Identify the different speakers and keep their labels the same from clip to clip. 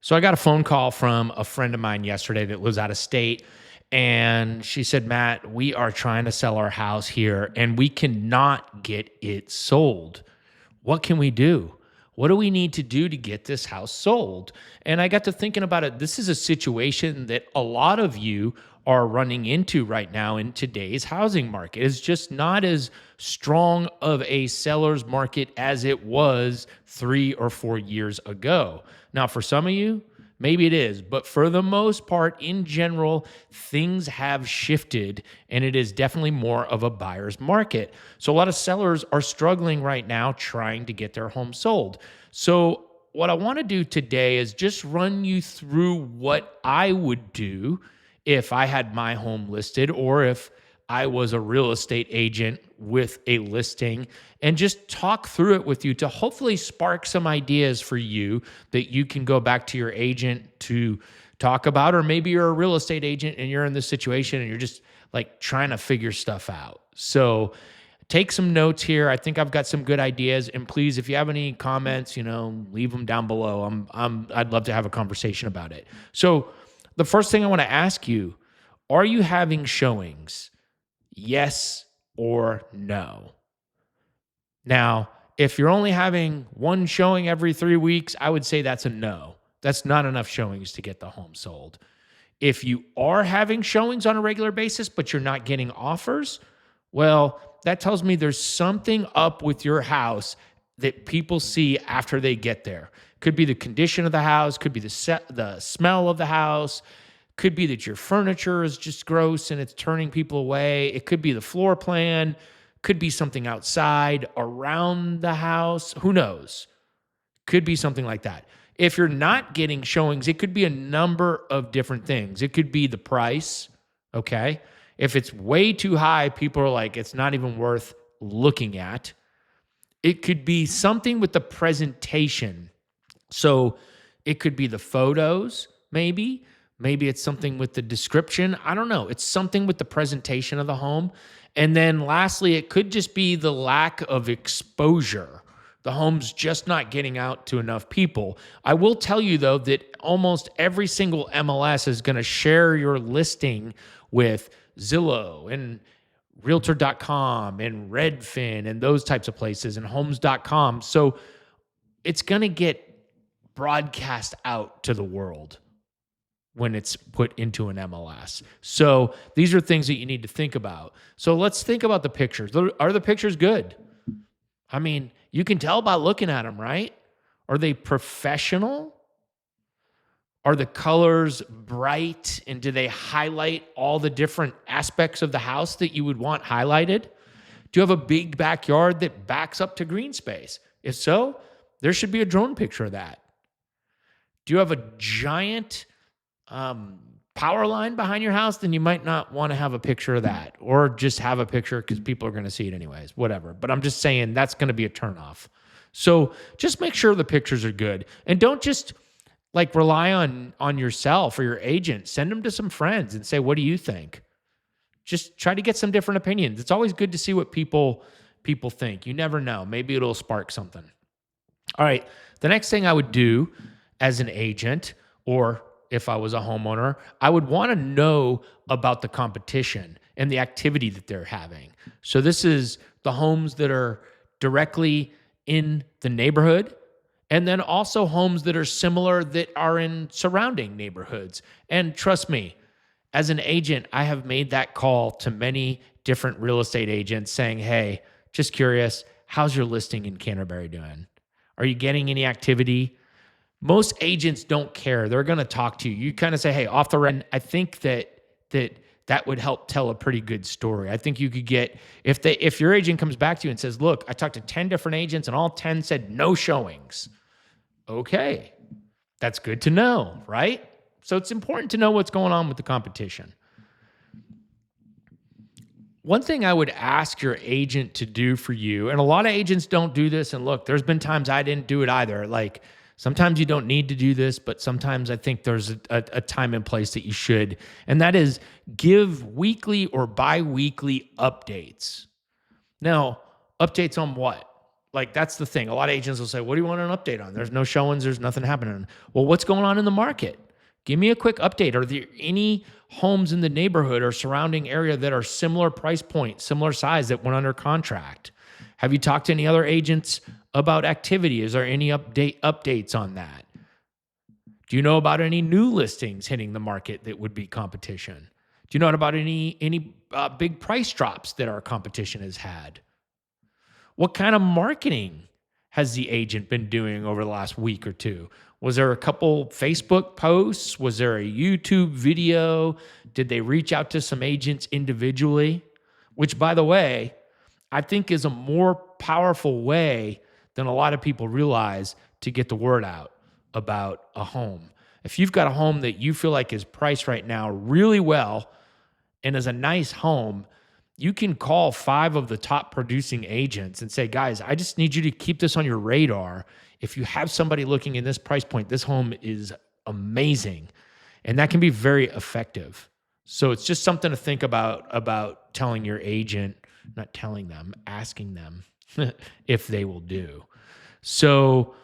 Speaker 1: So I got a phone call from a friend of mine yesterday that lives out of state. And she said, Matt, we are trying to sell our house here and we cannot get it sold. What can we do? What do we need to do to get this house sold? And I got to thinking about it. This is a situation that a lot of you are running into right now in today's housing market. It's just not as strong of a seller's market as it was 3 or 4 years ago. Now, for some of you, maybe it is, but for the most part, in general, things have shifted and it is definitely more of a buyer's market. So a lot of sellers are struggling right now trying to get their home sold. So what I want to do today is just run you through what I would do if I had my home listed or if I was a real estate agent with a listing, and just talk through it with you to hopefully spark some ideas for you that you can go back to your agent to talk about. Or maybe you're a real estate agent and you're in this situation and you're just like trying to figure stuff out. So take some notes here. I think I've got some good ideas. And please, if you have any comments, leave them down below. I'd love to have a conversation about it. So the first thing I want to ask you, are you having showings? Yes or no? Now, if you're only having one showing every 3 weeks, I would say that's a no. That's not enough showings to get the home sold. If you are having showings on a regular basis, but you're not getting offers, well, that tells me there's something up with your house that people see after they get there. Could be the condition of the house, could be the smell of the house, could be that your furniture is just gross and it's turning people away. It could be the floor plan, could be something outside around the house. Who knows? Could be something like that. If you're not getting showings, it could be a number of different things. It could be the price, okay? If it's way too high, people are like, it's not even worth looking at. It could be something with the presentation. So it could be the photos, maybe. Maybe it's something with the description. I don't know. It's something with the presentation of the home. And then lastly, it could just be the lack of exposure. The home's just not getting out to enough people. I will tell you, though, that almost every single MLS is going to share your listing with Zillow and Realtor.com and Redfin and those types of places and Homes.com. So it's going to get broadcast out to the world when it's put into an MLS. So these are things that you need to think about. So let's think about the pictures. Are the pictures good? I mean, you can tell by looking at them, right? Are they professional? Are the colors bright? And do they highlight all the different aspects of the house that you would want highlighted? Do you have a big backyard that backs up to green space? If so, there should be a drone picture of that. Do you have a giant power line behind your house? Then you might not want to have a picture of that, or just have a picture because people are going to see it anyways, whatever. But I'm just saying that's going to be a turnoff. So just make sure the pictures are good, and don't just like rely on yourself or your agent. Send them to some friends and say, what do you think? Just try to get some different opinions. It's always good to see what people think. You never know. Maybe it'll spark something. All right. The next thing I would do as an agent, or if I was a homeowner, I would want to know about the competition and the activity that they're having. So this is the homes that are directly in the neighborhood, and then also homes that are similar that are in surrounding neighborhoods. And trust me, as an agent, I have made that call to many different real estate agents saying, hey, just curious, how's your listing in Canterbury doing? Are you getting any activity? Most agents don't care. They're going to talk to you. You kind of say, hey, off the rent, I think that would help tell a pretty good story. I think you could get, if your agent comes back to you and says, look, I talked to 10 different agents and all 10 said no showings. Okay, that's good to know, right? So it's important to know what's going on with the competition. One thing I would ask your agent to do for you, and a lot of agents don't do this, and look, there's been times I didn't do it either. Like, sometimes you don't need to do this, but sometimes I think there's a time and place that you should, and that is give weekly or bi-weekly updates. Now, updates on what? Like, that's the thing. A lot of agents will say, what do you want an update on? There's no showings. There's nothing happening. Well, what's going on in the market? Give me a quick update. Are there any homes in the neighborhood or surrounding area that are similar price point, similar size that went under contract? Have you talked to any other agents about activity? Is there any updates on that? Do you know about any new listings hitting the market that would be competition? Do you know about any big price drops that our competition has had? What kind of marketing has the agent been doing over the last week or two? Was there a couple Facebook posts? Was there a YouTube video? Did they reach out to some agents individually? Which, by the way, I think is a more powerful way than a lot of people realize to get the word out about a home. If you've got a home that you feel like is priced right now really well and is a nice home, you can call 5 of the top producing agents and say, guys, I just need you to keep this on your radar. If you have somebody looking in this price point, this home is amazing. And that can be very effective. So it's just something to think about telling your agent, not telling them, asking them if they will do. So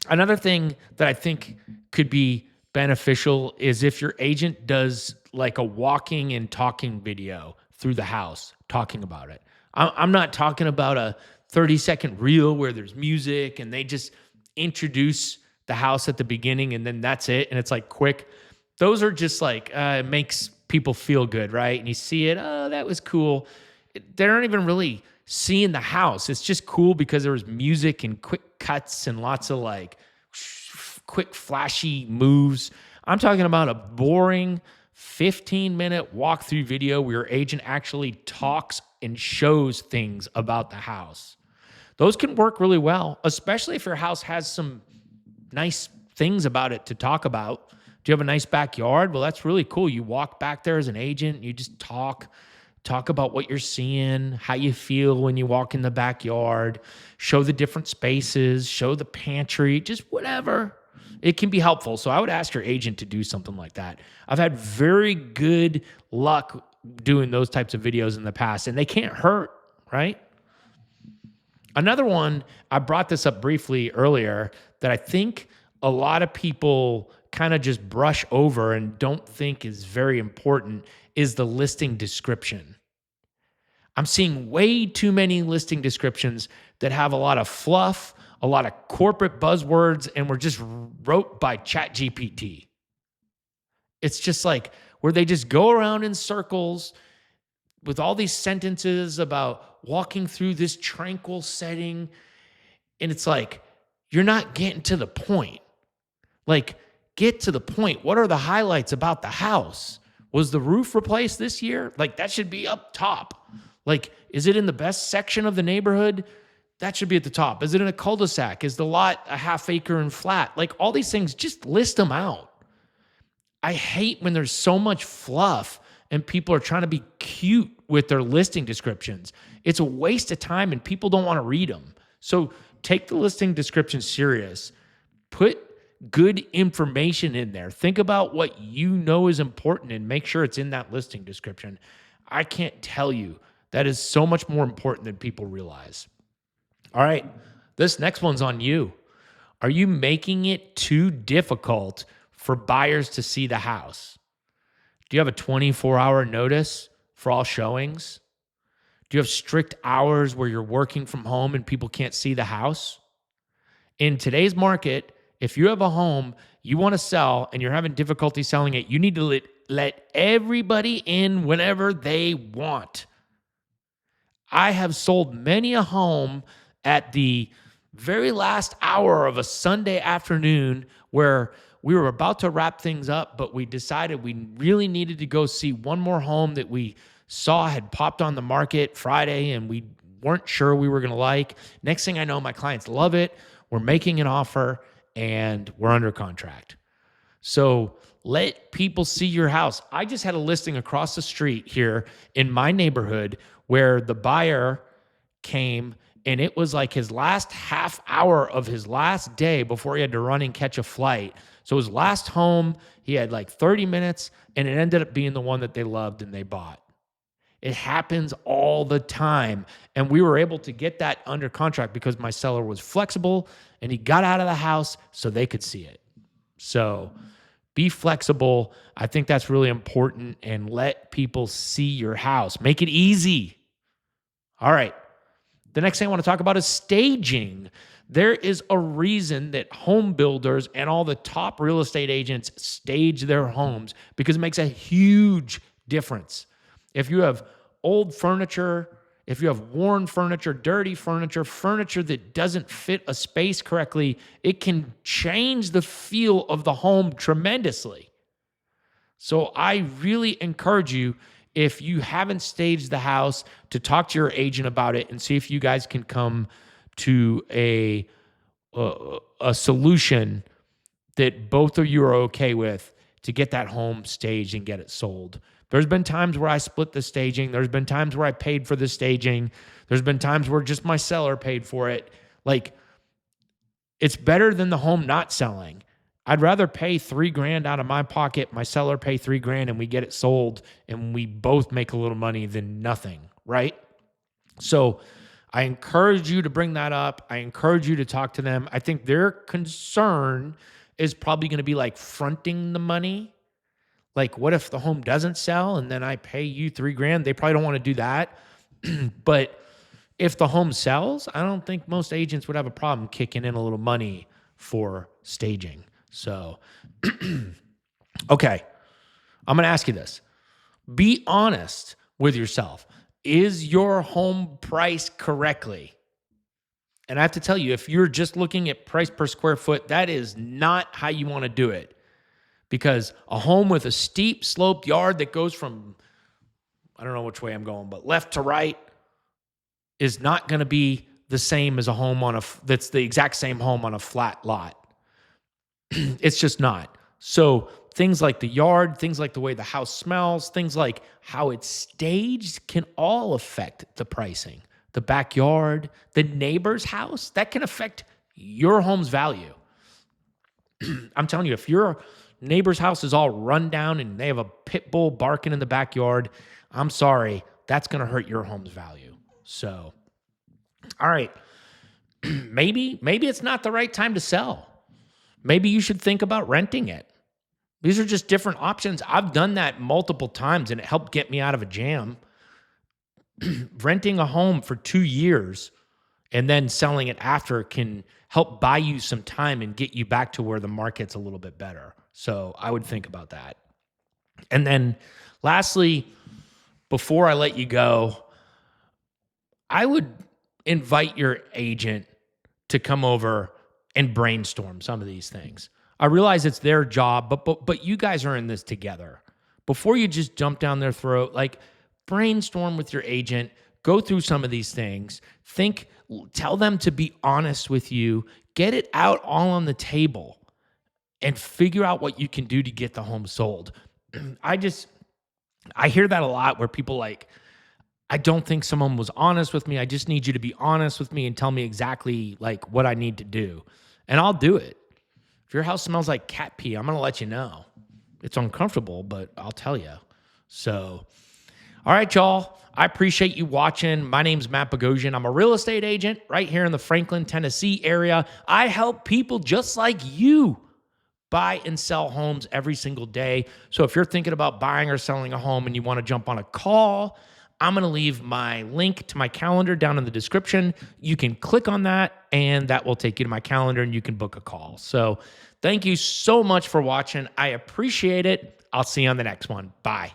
Speaker 1: another thing that I think could be beneficial is if your agent does like a walking and talking video through the house, talking about it. I'm not talking about a 30-second reel where there's music and they just introduce the house at the beginning and then that's it. And it's like quick. Those are just like, it makes people feel good, right? And you see it, oh, that was cool. They aren't even really seeing the house. It's just cool because there was music and quick cuts and lots of like quick flashy moves. I'm talking about a boring 15-minute walkthrough video where your agent actually talks and shows things about the house. Those can work really well, especially if your house has some nice things about it to talk about. Do you have a nice backyard? Well, that's really cool. You walk back there as an agent, you just talk about what you're seeing, how you feel when you walk in the backyard, show the different spaces, show the pantry, just whatever. It can be helpful. So I would ask your agent to do something like that. I've had very good luck doing those types of videos in the past, and they can't hurt, right? Another one, I brought this up briefly earlier, that I think a lot of people kind of just brush over and don't think is very important, is the listing description. I'm seeing way too many listing descriptions that have a lot of fluff, a lot of corporate buzzwords, and were just wrote by ChatGPT. It's just like where they just go around in circles with all these sentences about walking through this tranquil setting. And it's like, you're not getting to the point. Like, get to the point. What are the highlights about the house? Was the roof replaced this year? Like, that should be up top. Like, is it in the best section of the neighborhood? That should be at the top. Is it in a cul-de-sac? Is the lot a half acre and flat? Like, all these things, just list them out. I hate when there's so much fluff and people are trying to be cute with their listing descriptions. It's a waste of time and people don't want to read them. So take the listing description serious. Put good information in there. Think about what you know is important and make sure it's in that listing description. I can't tell you. That is so much more important than people realize. All right, this next one's on you. Are you making it too difficult for buyers to see the house? Do you have a 24-hour notice for all showings? Do you have strict hours where you're working from home and people can't see the house? In today's market, if you have a home you want to sell and you're having difficulty selling it, you need to let everybody in whenever they want. I have sold many a home at the very last hour of a Sunday afternoon where we were about to wrap things up, but we decided we really needed to go see one more home that we saw had popped on the market Friday and we weren't sure we were going to like. Next thing I know, my clients love it. We're making an offer and we're under contract. So let people see your house. I just had a listing across the street here in my neighborhood where the buyer came and it was like his last half hour of his last day before he had to run and catch a flight. So his last home, he had like 30 minutes and it ended up being the one that they loved and they bought. It happens all the time. And we were able to get that under contract because my seller was flexible and he got out of the house so they could see it. So be flexible. I think that's really important, and let people see your house. Make it easy. All right. The next thing I want to talk about is staging. There is a reason that home builders and all the top real estate agents stage their homes, because it makes a huge difference. If you have old furniture, if you have worn furniture, dirty furniture, furniture that doesn't fit a space correctly, it can change the feel of the home tremendously. So I really encourage you, if you haven't staged the house, to talk to your agent about it and see if you guys can come to a solution that both of you are okay with to get that home staged and get it sold. There's been times where I split the staging. There's been times where I paid for the staging. There's been times where just my seller paid for it. Like, it's better than the home not selling. I'd rather pay $3,000 out of my pocket, my seller pay $3,000, and we get it sold and we both make a little money than nothing, right? So I encourage you to bring that up. I encourage you to talk to them. I think their concern is probably going to be like fronting the money. Like, what if the home doesn't sell and then I pay you $3,000? They probably don't want to do that. But if the home sells, I don't think most agents would have a problem kicking in a little money for staging. So, okay, I'm going to ask you this. Be honest with yourself. Is your home priced correctly? And I have to tell you, if you're just looking at price per square foot, that is not how you want to do it. Because a home with a steep sloped yard that goes from, I don't know which way I'm going, but left to right, is not going to be the same as a home that's the exact same home on a flat lot. It's just not. So things like the yard, things like the way the house smells, things like how it's staged can all affect the pricing. The backyard, the neighbor's house, that can affect your home's value. I'm telling you, if your neighbor's house is all run down and they have a pit bull barking in the backyard, I'm sorry, that's going to hurt your home's value. So, all right, maybe it's not the right time to sell. Maybe you should think about renting it. These are just different options. I've done that multiple times and it helped get me out of a jam. Renting a home for 2 years and then selling it after can help buy you some time and get you back to where the market's a little bit better. So I would think about that. And then lastly, before I let you go, I would invite your agent to come over and brainstorm some of these things. I realize it's their job, but you guys are in this together. Before you just jump down their throat, like, brainstorm with your agent, go through some of these things, tell them to be honest with you, get it out all on the table, and figure out what you can do to get the home sold. I hear that a lot where people like, I don't think someone was honest with me. I just need you to be honest with me and tell me exactly like what I need to do. And I'll do it. If your house smells like cat pee, I'm going to let you know. It's uncomfortable, but I'll tell you. So, all right, y'all. I appreciate you watching. My name's Matt Bogosian. I'm a real estate agent right here in the Franklin, Tennessee area. I help people just like you buy and sell homes every single day. So if you're thinking about buying or selling a home and you want to jump on a call, I'm going to leave my link to my calendar down in the description. You can click on that and that will take you to my calendar and you can book a call. So thank you so much for watching. I appreciate it. I'll see you on the next one. Bye.